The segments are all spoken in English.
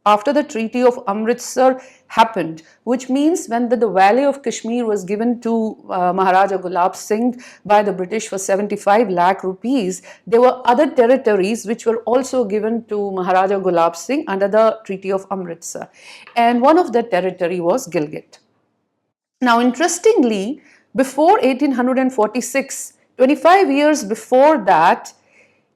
after the Treaty of Amritsar happened, which means when the Valley of Kashmir was given to Maharaja Gulab Singh by the British for 75 lakh rupees, there were other territories which were also given to Maharaja Gulab Singh under the Treaty of Amritsar. And one of the territory was Gilgit. Now, interestingly, before 1846, 25 years before that,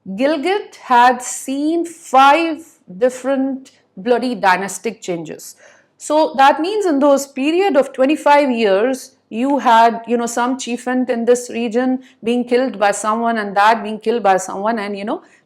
Gilgit had seen 5 different bloody dynastic changes. So that means in those period of 25 years, you had, some chieftain in this region being killed by someone and that being killed by someone, and,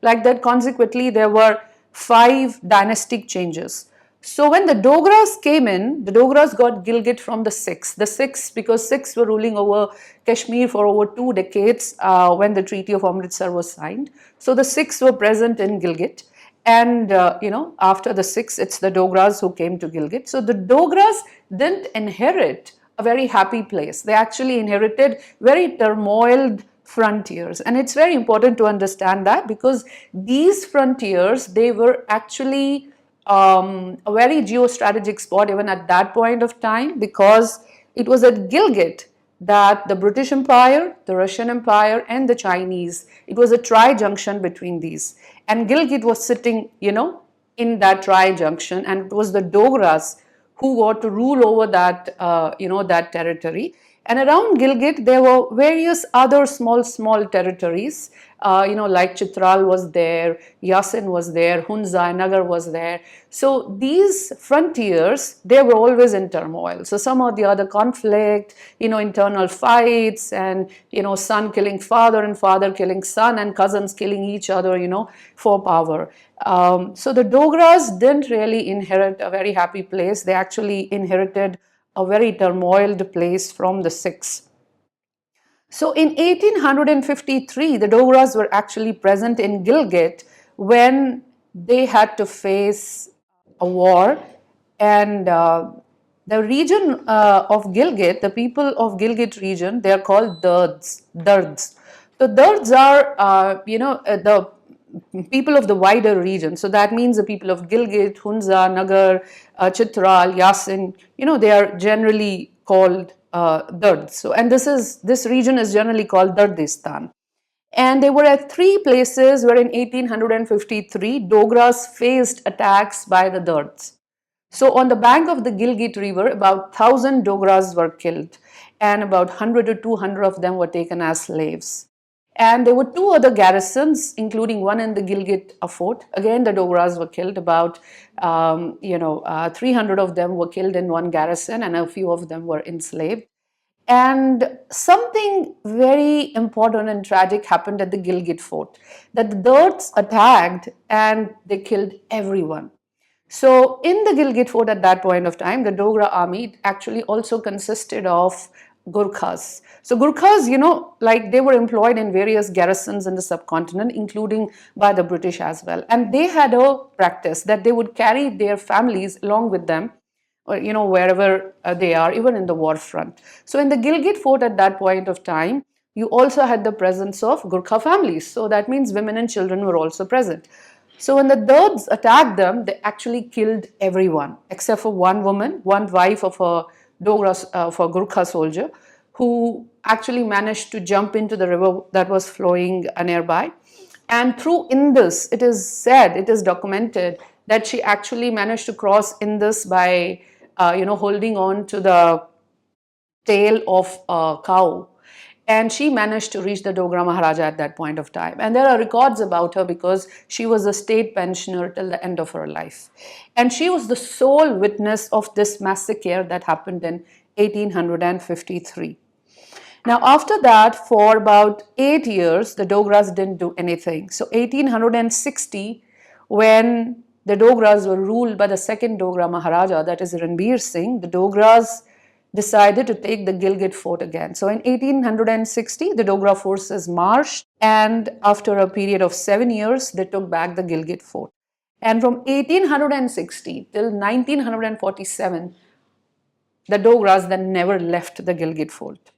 like that, consequently, there were 5 dynastic changes. So when the Dogras came in, the Dogras got Gilgit from the Sikhs. The Sikhs, because Sikhs were ruling over Kashmir for over 2 decades when the Treaty of Amritsar was signed. So the Sikhs were present in Gilgit. And, after the Sikhs, it's the Dogras who came to Gilgit. So the Dogras didn't inherit a very happy place. They actually inherited very turmoiled frontiers. And it's very important to understand that, because these frontiers, they were actually a very geostrategic spot even at that point of time, because it was at Gilgit that the British Empire, the Russian Empire, and the Chinese, it was a tri-junction between these. And Gilgit was sitting, in that tri-junction, and it was the Dogras who got to rule over that, that territory. And around Gilgit, there were various other small territories, like Chitral was there, Yasin was there, Hunza, Nagar was there. So these frontiers, they were always in turmoil. So some of the other conflict, internal fights, and, son killing father and father killing son and cousins killing each other, for power. So the Dogras didn't really inherit a very happy place. They actually inherited a very turmoiled place from the Sikhs. So in 1853, the Dogras were actually present in Gilgit when they had to face a war, and the region of Gilgit, the people of Gilgit region, they are called Dards. So Dards are, the people of the wider region. So that means the people of Gilgit, Hunza, Nagar, Chitral, Yasin, they are generally called Dards. So, and this region is generally called Dardistan. And they were at 3 places where in 1853, Dogras faced attacks by the Dards. So on the bank of the Gilgit River, about 1,000 Dogras were killed, and about 100 to 200 of them were taken as slaves. And there were 2 other garrisons, including one in the Gilgit fort. Again, the Dogras were killed. About 300 of them were killed in one garrison, and a few of them were enslaved. And something very important and tragic happened at the Gilgit fort, that the Dards attacked and they killed everyone. So in the Gilgit fort at that point of time, the Dogra army actually also consisted of Gurkhas. So Gurkhas, like they were employed in various garrisons in the subcontinent, including by the British as well. And they had a practice that they would carry their families along with them, or, wherever they are, even in the war front. So in the Gilgit fort at that point of time, you also had the presence of Gurkha families. So that means women and children were also present. So when the Dards attacked them, they actually killed everyone except for one woman, one wife of a Gurkha soldier, who actually managed to jump into the river that was flowing nearby. And through Indus, it is documented that she actually managed to cross Indus by, holding on to the tail of a cow. And she managed to reach the Dogra Maharaja at that point of time. And there are records about her because she was a state pensioner till the end of her life. And she was the sole witness of this massacre that happened in 1853. Now, after that, for about 8 years, the Dogras didn't do anything. So 1860, when the Dogras were ruled by the second Dogra Maharaja, that is Ranbir Singh, the Dogras decided to take the Gilgit fort again. So in 1860, the Dogra forces marched, and after a period of 7 years, they took back the Gilgit fort. And from 1860 till 1947, the Dogras then never left the Gilgit fort.